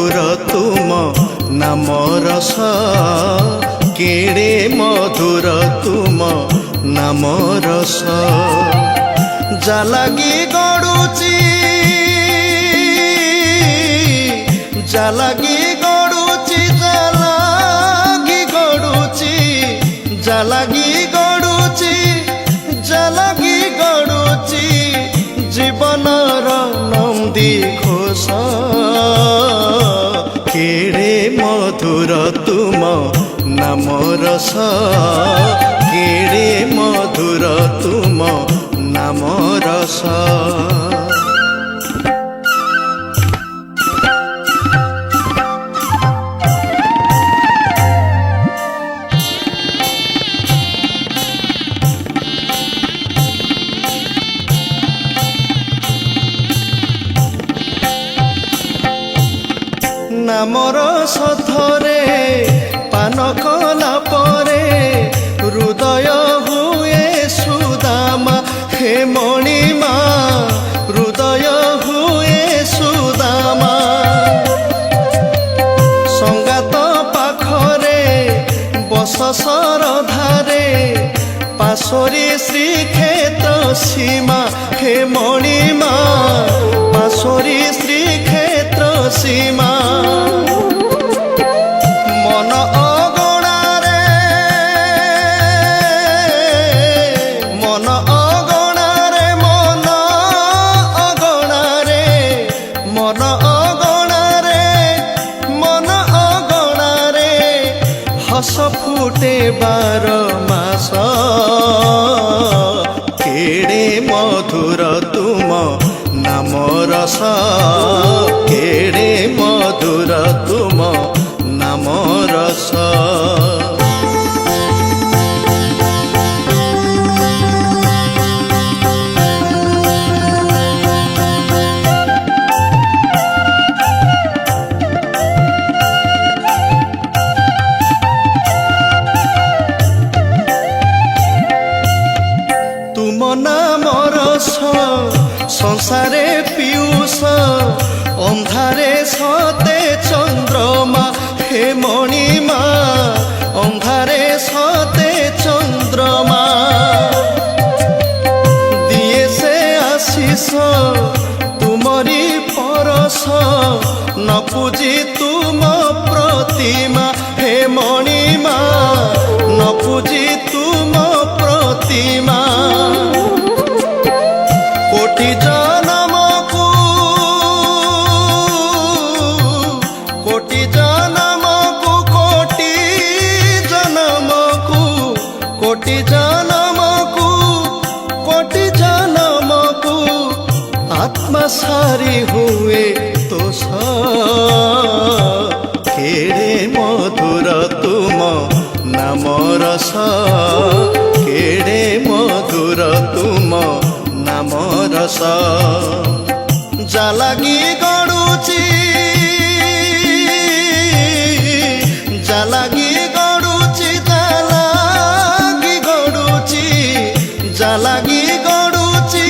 मधुर तुम नाम रस केड़े मधुर तुम नाम रस जालागी गड़ुची जालागी गड़ुची जालागी गड़ुची जालागी गड़ुची जालागी गड़ुची जीवनर नंदी घोष केड़े मधुर तुम नाम रस केड़े मधुर तुम नाम रस नामर सथरे पान कला परे हृदय हुए सुदामा हे मणिमा हृदय हुए सुदामा संगात पाखरे बस सरधारे पाशरी श्रीक्षेत्र सीमा हे मणिमा पाशरी श्रीक्षेत्र सीमा मन अगणारे मन अगणारे मन अगणारे मन अगणारे मन अगणारे हस फुटे 12 मास केड़े मधुर तुम नाम रस केड़े मधुर तुम नाम रस तुम नाम रस संसारे पीयूष अंधारे सते चंद्रमा हे मणिमा अंधारे सते चंद्रमा दिए से आशीष तुमरी परस न पूजी तुम प्रतिमा हे मणिमा न पूजी तुम प्रतिमा कोटि जन्मकु कोटि जन्मकु कोटि जन्मकु कोटि जन्मकु कोटि जन्मकु आत्मा सारी हुए तोष केड़े मधुर तुम नाम रस केड़े मधुर तुम नाम रस जालागी गड़ुची जालागी गड़ुची जालागी गड़ुची जालागी गड़ुची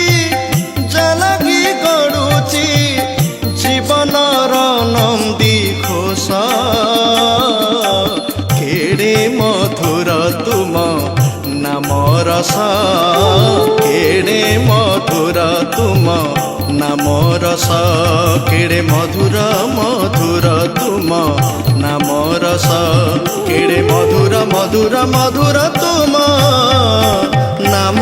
जालागी गड़ुची जीवनर नंदी घोष केड़े मधुर तुम नाम रस केड़े मधुर तुम नाम रस केड़े मधुर मधुर तुम नाम रस केड़े मधुर मधुर मधुर तुम नाम